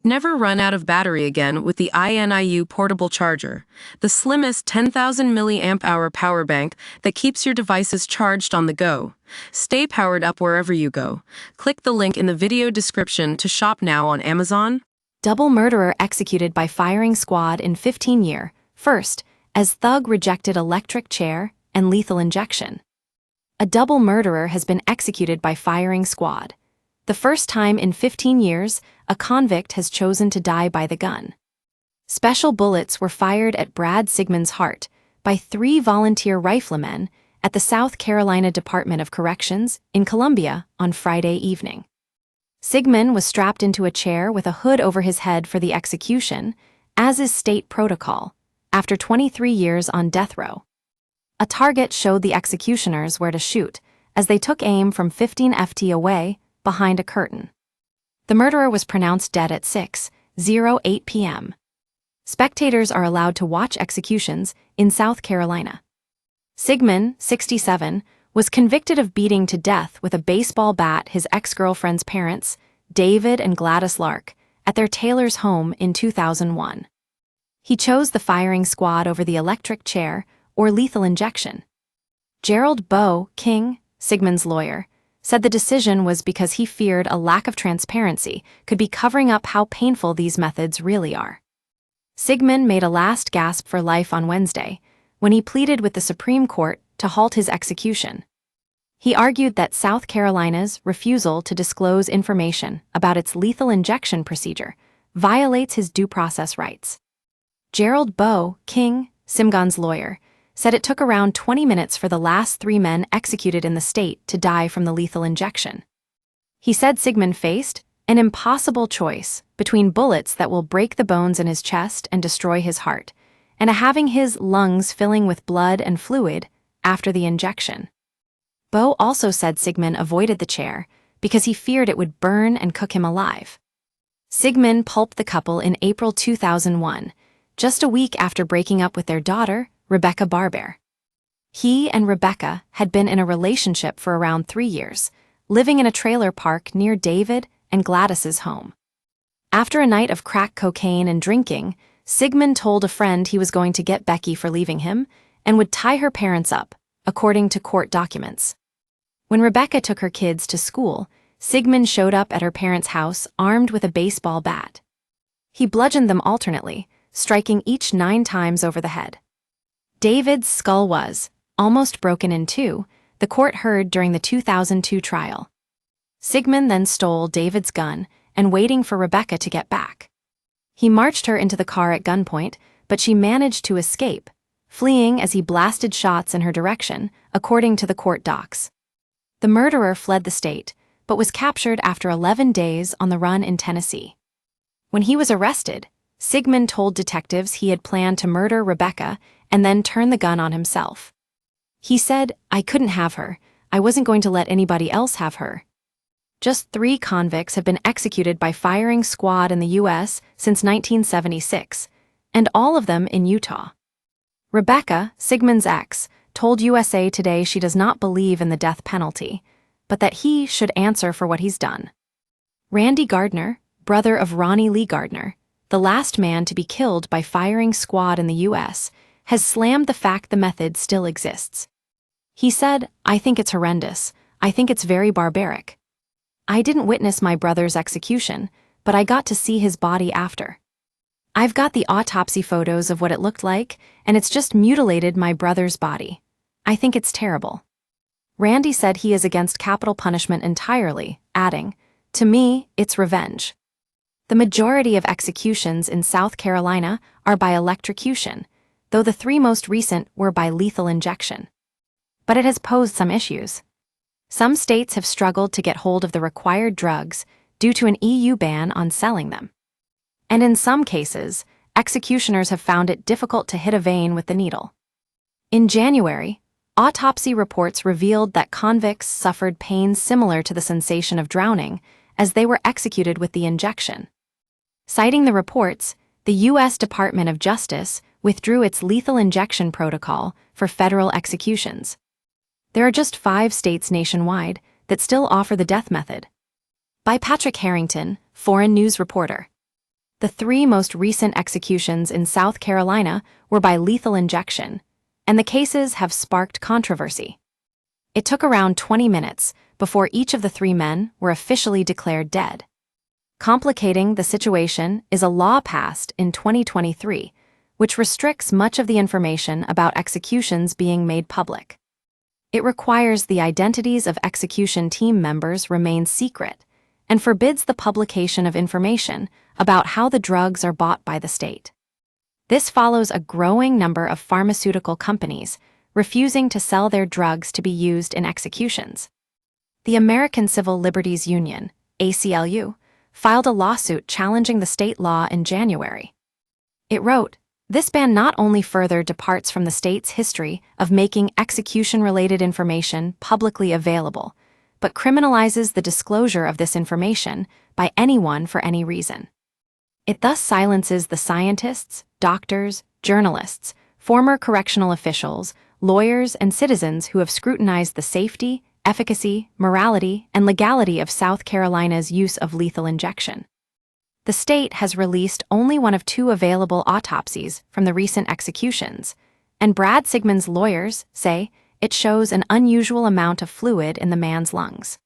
Never run out of battery again with the INIU portable charger, the slimmest 10,000 milliamp hour power bank that keeps your devices charged on the go. Stay powered up wherever you go. Click the link in the video description to shop now on Amazon. Double murderer executed by firing squad in 15 year. First, as thug rejected electric chair and lethal injection. A double murderer has been executed by firing squad. The first time in 15 years, a convict has chosen to die by the gun. Special bullets were fired at Brad Sigmund's heart by 3 volunteer riflemen at the South Carolina Department of Corrections in Columbia on Friday evening. Sigmund was strapped into a chair with a hood over his head for the execution, as is state protocol, after 23 years on death row. A target showed the executioners where to shoot, as they took aim from 15 ft away, behind a curtain. The murderer was pronounced dead at 6:08 p.m. Spectators are allowed to watch executions in South Carolina. Sigmund, 67, was convicted of beating to death with a baseball bat his ex-girlfriend's parents, David and Gladys Lark, at their Taylor's home in 2001. He chose the firing squad over the electric chair or lethal injection. Gerald Bo King, Sigmund's lawyer, said the decision was because he feared a lack of transparency could be covering up how painful these methods really are. Sigmund made a last gasp for life on Wednesday, when he pleaded with the Supreme Court to halt his execution. He argued that South Carolina's refusal to disclose information about its lethal injection procedure violates his due process rights. Gerald Bo King, Sigmund's lawyer, said it took around 20 minutes for the last 3 men executed in the state to die from the lethal injection. He said Sigmund faced an impossible choice between bullets that will break the bones in his chest and destroy his heart, and having his lungs filling with blood and fluid after the injection. Bo also said Sigmund avoided the chair because he feared it would burn and cook him alive. Sigmund pulped the couple in April 2001, just a week after breaking up with their daughter, Rebecca Barber. He and Rebecca had been in a relationship for around 3 years, living in a trailer park near David and Gladys's home. After a night of crack cocaine and drinking, Sigmund told a friend he was going to get Becky for leaving him and would tie her parents up, according to court documents. When Rebecca took her kids to school, Sigmund showed up at her parents' house armed with a baseball bat. He bludgeoned them alternately, striking each 9 times over the head. David's skull was almost broken in 2, the court heard during the 2002 trial. Sigmund then stole David's gun and waiting for Rebecca to get back. He marched her into the car at gunpoint, but she managed to escape, fleeing as he blasted shots in her direction, according to the court docs. The murderer fled the state, but was captured after 11 days on the run in Tennessee. When he was arrested, Sigmund told detectives he had planned to murder Rebecca and then turn the gun on himself. He said, "I couldn't have her. I wasn't going to let anybody else have her." Just 3 convicts have been executed by firing squad in the U.S. since 1976, and all of them in Utah. Rebecca, Sigmund's ex, told USA Today she does not believe in the death penalty, but that he should answer for what he's done. Randy Gardner, brother of Ronnie Lee Gardner, the last man to be killed by firing squad in the U.S., has slammed the fact the method still exists. He said, "I think it's horrendous. I think it's very barbaric. I didn't witness my brother's execution, but I got to see his body after. I've got the autopsy photos of what it looked like, and it's just mutilated my brother's body. I think it's terrible." Randy said he is against capital punishment entirely, adding, "To me, it's revenge." The majority of executions in South Carolina are by electrocution, though the 3 most recent were by lethal injection. But it has posed some issues. Some states have struggled to get hold of the required drugs due to an EU ban on selling them. And in some cases, executioners have found it difficult to hit a vein with the needle. In January, autopsy reports revealed that convicts suffered pain similar to the sensation of drowning as they were executed with the injection. Citing the reports, the U.S. Department of Justice withdrew its lethal injection protocol for federal executions. There are just 5 states nationwide that still offer the death method. By Patrick Harrington, Foreign News reporter. The 3 most recent executions in South Carolina were by lethal injection, and the cases have sparked controversy. It took around 20 minutes before each of the 3 men were officially declared dead. Complicating the situation is a law passed in 2023, which restricts much of the information about executions being made public. It requires the identities of execution team members remain secret and forbids the publication of information about how the drugs are bought by the state. This follows a growing number of pharmaceutical companies refusing to sell their drugs to be used in executions. The American Civil Liberties Union, ACLU, filed a lawsuit challenging the state law in January. It wrote, "This ban not only further departs from the state's history of making execution-related information publicly available, but criminalizes the disclosure of this information by anyone for any reason. It thus silences the scientists, doctors, journalists, former correctional officials, lawyers, and citizens who have scrutinized the safety, efficacy, morality, and legality of South Carolina's use of lethal injection." The state has released only one of 2 available autopsies from the recent executions, and Brad Sigmund's lawyers say it shows an unusual amount of fluid in the man's lungs.